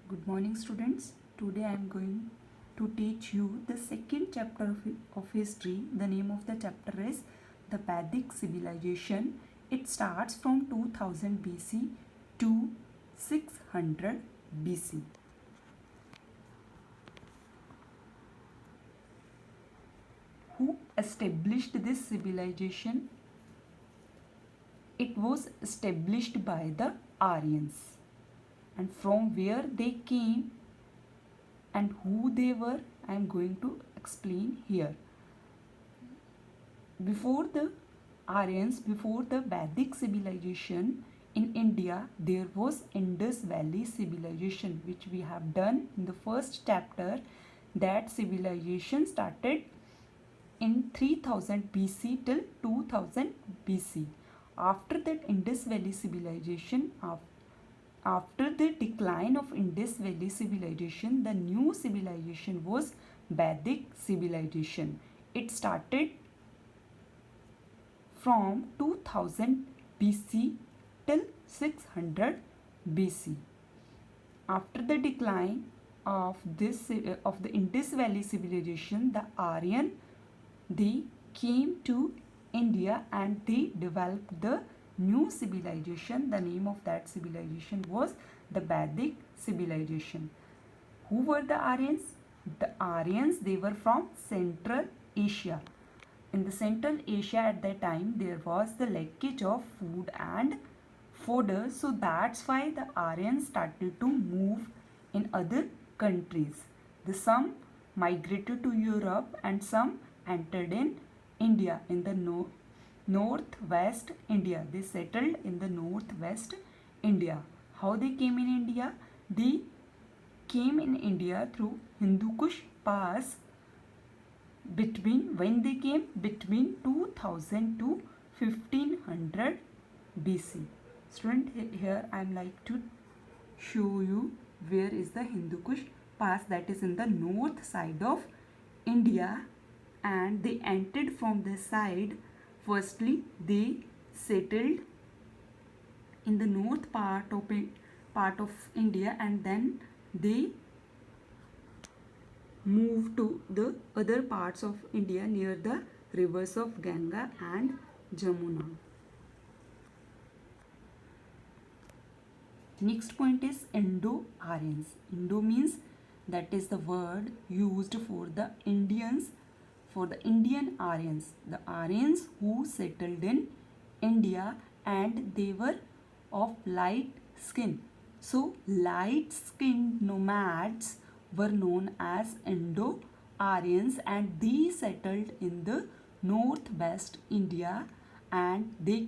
Good morning, students. Today I am going to teach you the second chapter of history. The name of the chapter is the Vedic civilization. It starts from 2000 BC to 600 BC. Who established this civilization? It was established by the Aryans. And from where they came and who they were, I am going to explain here. Before the Aryans, before the Vedic civilization in India, there was Indus Valley civilization, which we have done in the first chapter. That civilization started in 3000 BC till 2000 BC. After that Indus Valley civilization, after the decline of Indus Valley civilization, the new civilization was Vedic civilization. It started from 2000 BC till 600 BC. After the decline of the Indus Valley civilization, the Aryan, they came to India and they developed the new civilization. The name of that civilization was the Vedic civilization. Who were the Aryans? The Aryans, they were from Central Asia. In the Central Asia at that time, there was the leakage of food and fodder, so that's why the Aryans started to move in other countries. Some migrated to Europe and some entered in India, in the northwest India. They settled in the northwest India. How they came in India? They came in India through Hindu Kush Pass. When they came between 2000 to 1500 BC. Student, here I am like to show you where is the Hindu Kush Pass, that is in the north side of India, and they entered from this side. Firstly, they settled in the north part of India, and then they moved to the other parts of India near the rivers of Ganga and Jamuna. Next point is Indo-Aryans. Indo means, that is the word used for the Indians, for the Indian Aryans. The Aryans who settled in India and they were of light skin. So light skinned nomads were known as Indo-Aryans, and they settled in the northwest India and they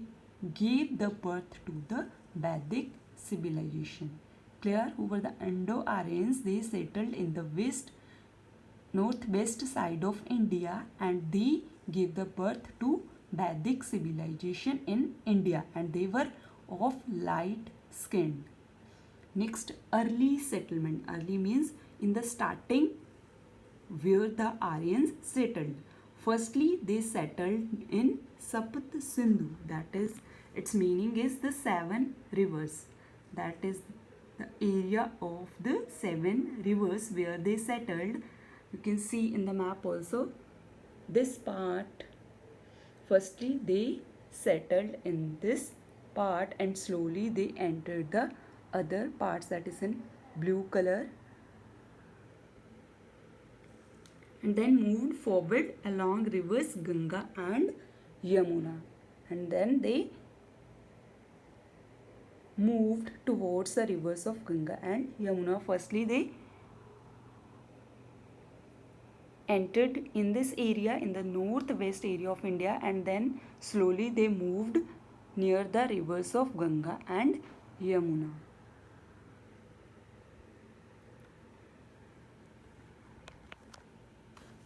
gave the birth to the Vedic civilization. Clear? Who were the Indo-Aryans? They settled in the northwest side of India and they gave the birth to Vedic civilization in India, and they were of light skinned. Next, early settlement. Early means in the starting where the Aryans settled. Firstly, they settled in Sapt Sindhu. That is, its meaning is the 7 rivers. That is the area of the 7 rivers where they settled. You can see in the map also this part. Firstly, they settled in this part and slowly they entered the other parts, that is in blue color, and then moved forward along rivers Ganga and Yamuna, and then they moved towards the rivers of Ganga and Yamuna. Firstly, they entered in this area, in the northwest area of India, and then slowly they moved near the rivers of Ganga and Yamuna.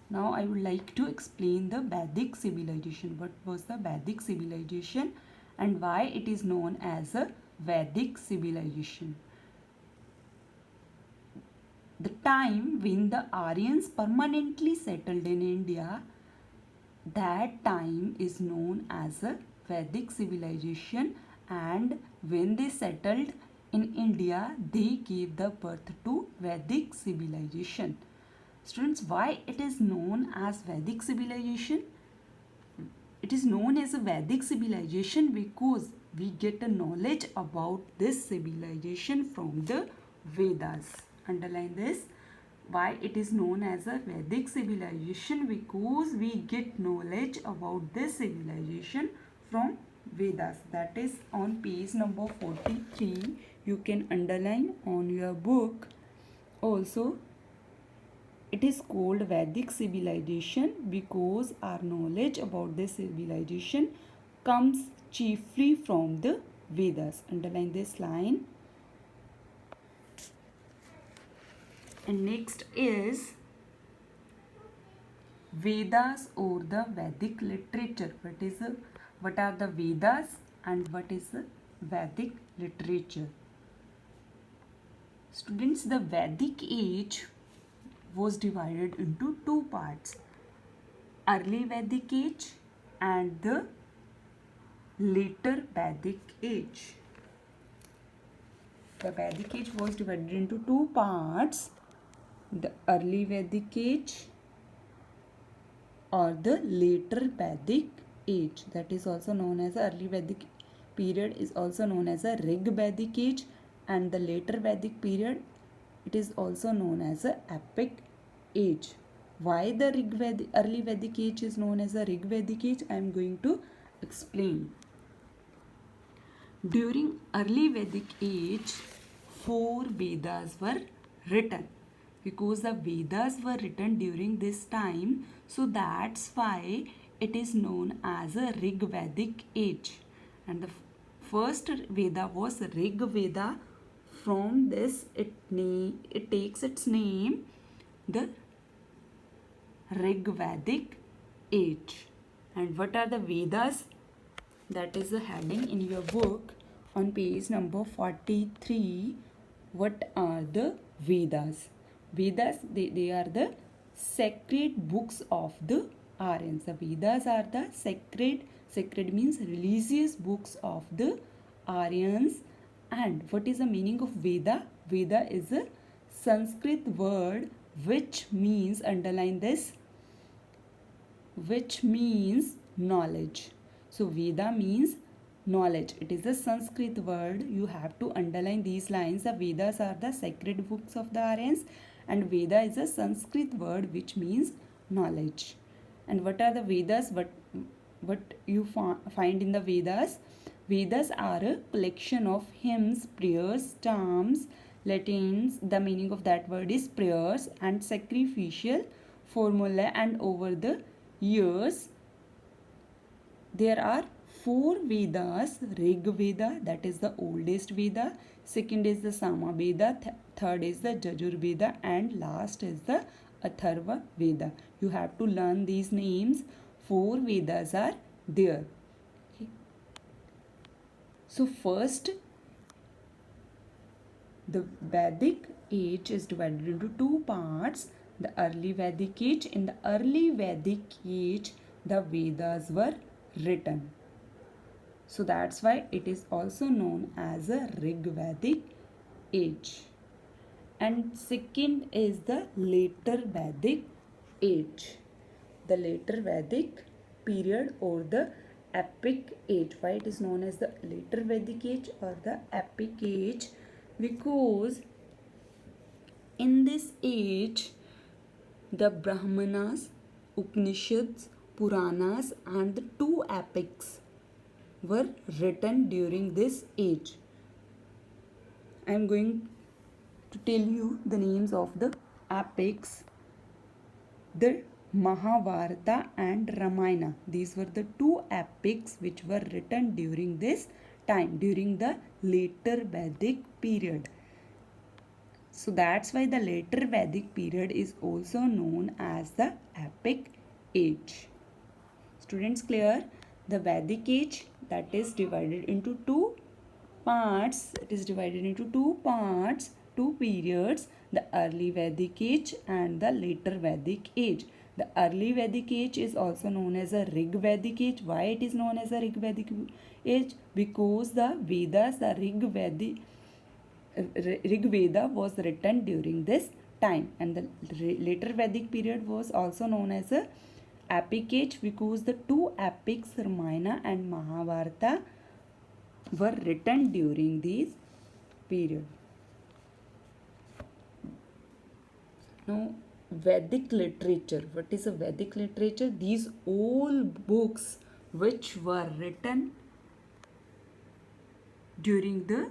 Now I would like to explain the Vedic civilization. What was the Vedic civilization and why it is known as a Vedic civilization? The time when the Aryans permanently settled in India, that time is known as a Vedic civilization, and when they settled in India, they gave the birth to Vedic civilization. Students, why it is known as Vedic civilization? It is known as a Vedic civilization because we get a knowledge about this civilization from the Vedas. Underline this. Why it is known as a Vedic civilization? Because we get knowledge about this civilization from Vedas. That is on page number 43. You can underline on your book. Also, it is called Vedic civilization because our knowledge about this civilization comes chiefly from the Vedas. Underline this line. And next is Vedas or the Vedic literature. What are the Vedas and what is the Vedic literature? Students, the Vedic age was divided into two parts: early Vedic age and the later Vedic age. The Vedic age was divided into two parts: the early Vedic age or the later Vedic age. That is also known as the early Vedic period is also known as a Rig Vedic age, and the later Vedic period, it is also known as a Epic age. Why the early Vedic age is known as a Rig Vedic age? I am going to explain. During early Vedic age, 4 Vedas were written. Because the Vedas were written during this time, so that's why it is known as a Rig Vedic age. And the first Veda was Rig Veda. From this, it takes its name, the Rig Vedic age. And what are the Vedas? That is the heading in your book on page number 43. What are the Vedas? Vedas, they are the sacred books of the Aryans. The Vedas are the sacred means religious books of the Aryans. And what is the meaning of Veda? Veda is a Sanskrit word which means, underline this, which means knowledge. So Veda means knowledge. It is a Sanskrit word. You have to underline these lines. The Vedas are the sacred books of the Aryans, and Veda is a Sanskrit word which means knowledge. And what are the Vedas? What you find in the Vedas? Vedas are a collection of hymns, prayers, charms, Latins. The meaning of that word is prayers and sacrificial formula. And over the years, there are 4 Vedas. Rig Veda, that is the oldest Veda. Second is the Sama Veda. Third is the Yajur Veda. And last is the Atharva Veda. You have to learn these names. 4 Vedas are there. Okay. So first, the Vedic age is divided into 2 parts. The early Vedic age. In the early Vedic age, the Vedas were written. So that's why it is also known as a Rig Vedic age. And second is the later Vedic age. The later Vedic period or the Epic age. Why it is known as the later Vedic age or the Epic age? Because in this age, the Brahmanas, Upanishads, Puranas and the 2 epics were written during this age. I am going to tell you the names of the epics. The Mahabharata and Ramayana. These were the 2 epics which were written during this time, during the later Vedic period. So that's why the later Vedic period is also known as the Epic age. Students, clear? The Vedic age, that is divided into 2 parts. It is divided into 2 parts, 2 periods, the early Vedic age and the later Vedic age. The early Vedic age is also known as a Rig Vedic age. Why it is known as a Rig Vedic age? Because the Vedas, the Rig Vedic Rig Veda was written during this time, and the later Vedic period was also known as a epic age because the two epics Ramayana and Mahabharata were written during this period. Now, Vedic literature. What is a Vedic literature? These all books which were written during the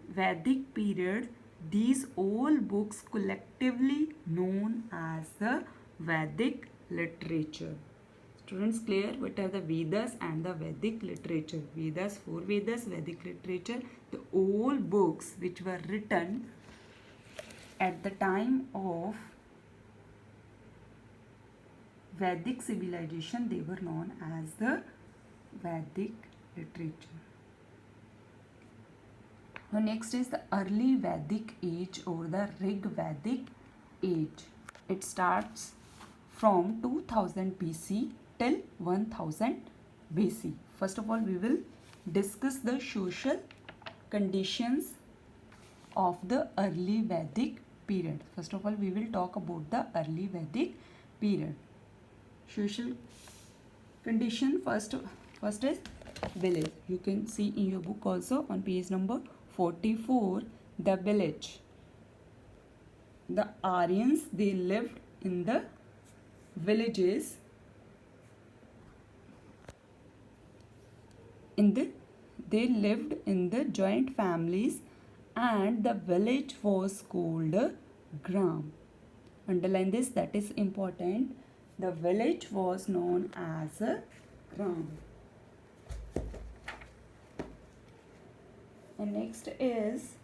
Vedic period, these all books collectively known as the Vedic literature. Students, clear what are the Vedas and the Vedic literature? Vedas, four Vedas, Vedic literature, the all books which were written at the time of Vedic civilization, they were known as the Vedic literature. Now next is the early Vedic age or the Rig Vedic age. It starts from 2000 BC till 1000 BC. First of all, we will discuss the social conditions of the early Vedic period. First of all, we will talk about the early Vedic period. Social condition, first is village. You can see in your book also on page number 44, the village. The Aryans, they lived in the villages they lived in the joint families, and the village was called Gram. Underline this, that is important. The village was known as a Gram. And next is,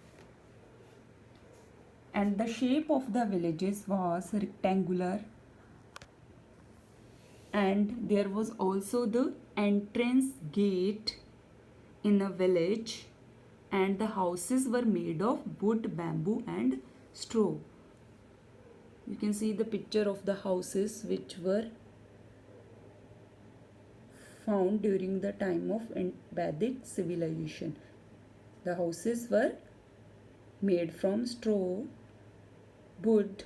and the shape of the villages was rectangular, and there was also the entrance gate in the village, and the houses were made of wood, bamboo and straw. You can see the picture of the houses which were found during the time of Vedic civilization. The houses were made from straw, wood,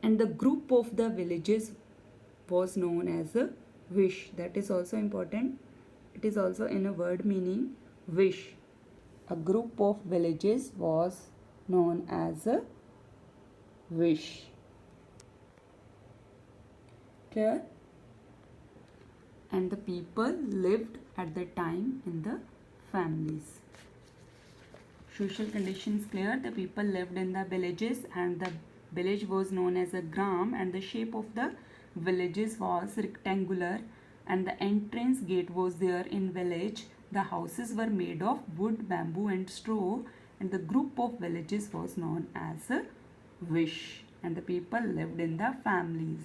and the group of the villages was known as a wish. That is also important. It is also in a word meaning wish. A group of villages was known as a wish. Clear? And the people lived at the time in the families. Social conditions clear. The people lived in the villages, and the village was known as a gram, and the shape of the villages was rectangular, and the entrance gate was there in village. The houses were made of wood, bamboo and straw, and the group of villages was known as a wish, and the people lived in the families.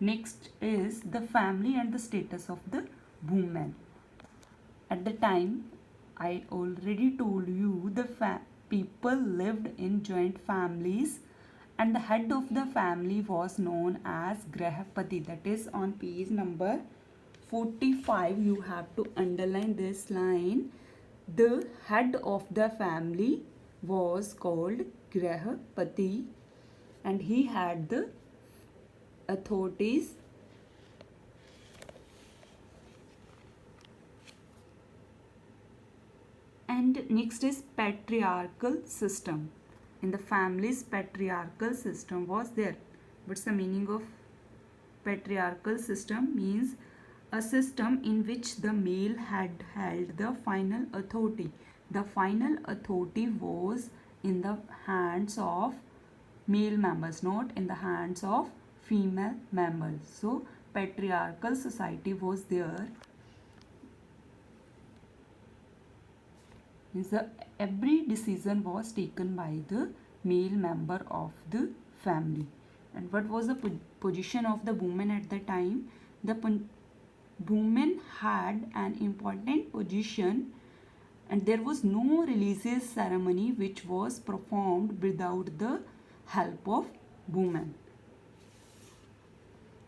Next is the family and the status of the woman. At the time, I already told you, the people lived in joint families, and the head of the family was known as Grahapati. That is on page number 45. You have to underline this line. The head of the family was called Grahapati, and he had the authorities and next is patriarchal system. In the families, patriarchal system was there. What's the meaning of patriarchal system? Means a system in which the male had held the final authority. The final authority was in the hands of male members, not in the hands of female members. So patriarchal society was there. Means every decision was taken by the male member of the family. And what was the position of the woman at the time? The woman had an important position, and there was no religious ceremony which was performed without the help of women.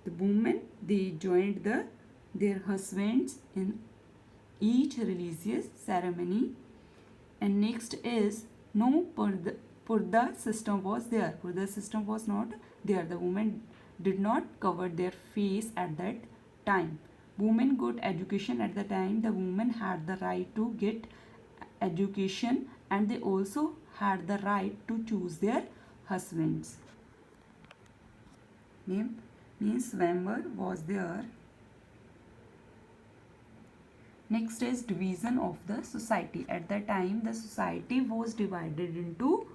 The women, they joined their husbands in each religious ceremony. And next is no purda system was there. Purda system was not there. The women did not cover their face at that time. Women got education at the time. The women had the right to get education, and they also had the right to choose their husbands. Means Swayamvar was there. Next is division of the society. At that time, the society was divided into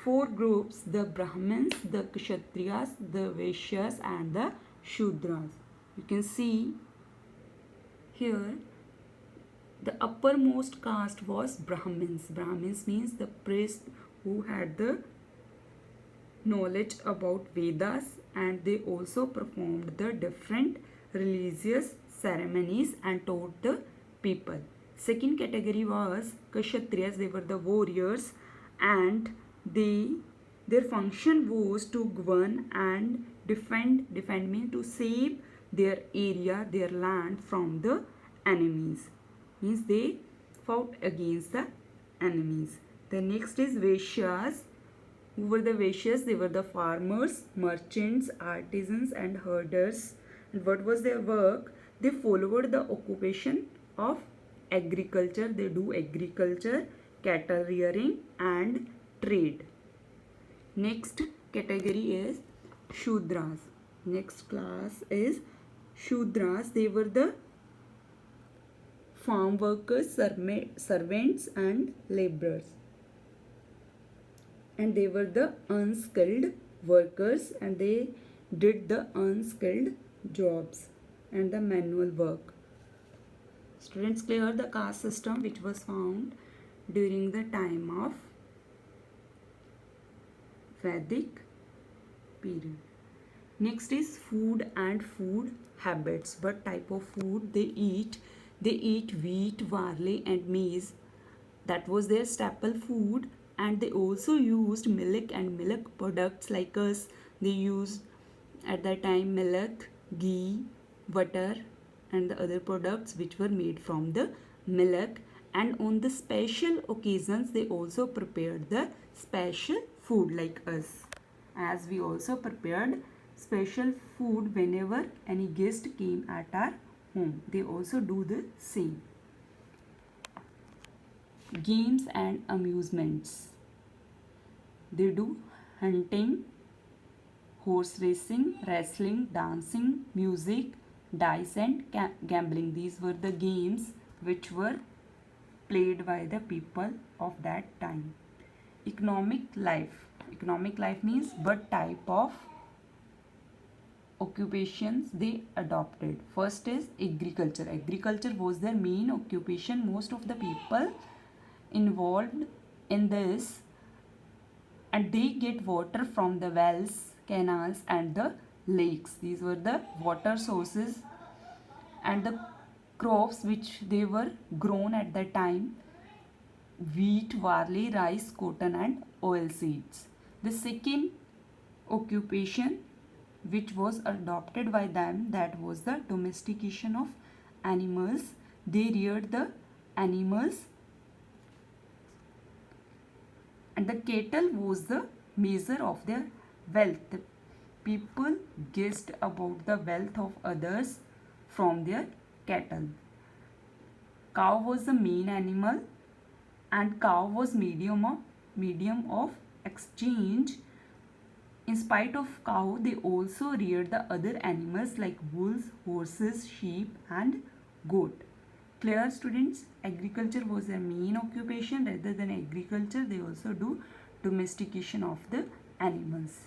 4 groups: the Brahmins, the Kshatriyas, the Vaishyas, and the Shudras. You can see here the uppermost caste was Brahmins. Brahmins means the priest who had the knowledge about Vedas, and they also performed the different religious ceremonies and taught the people. Second category was Kshatriyas. They were the warriors, and their function was to govern and defend means to save their area, their land from the enemies. Means they fought against the enemies. The next is Vaishyas. Who were the Vaishyas? They were the farmers, merchants, artisans, and herders. And what was their work? They followed the occupation of agriculture. They do agriculture, cattle rearing, and trade. Next category is Shudras. Next class is Shudras. They were the farm workers, servants, and laborers. And they were the unskilled workers, and they did the unskilled jobs and the manual work. Students, clear the caste system which was found during the time of Vedic period. Next is food and food habits. What type of food they eat? They eat wheat, barley, and maize. That was their staple food. And they also used milk and milk products like us. They used at that time milk, ghee, butter, and the other products which were made from the milk. And on the special occasions, they also prepared the special food like us. As we also prepared special food whenever any guest came at our home. They also do the same. Games and amusements. They do hunting, horse racing, wrestling, dancing, music, dice, and gambling. These were the games which were played by the people of that time. Economic life. Economic life means what type of occupations they adopted. First is agriculture. Agriculture was their main occupation. Most of the people involved in this, and they get water from the wells, canals, and the lakes. These were the water sources, and the crops which they were grown at that time: wheat, barley, rice, cotton, and oil seeds. The second occupation which was adopted by them, that was the domestication of animals. They reared the animals, and the cattle was the measure of their wealth. The people guessed about the wealth of others from their cattle. Cow was the main animal, and cow was medium of exchange. In spite of cow, they also reared the other animals like bulls, horses, sheep, and goat. Clear, students? Agriculture was their main occupation. Rather than agriculture, they also do domestication of the animals.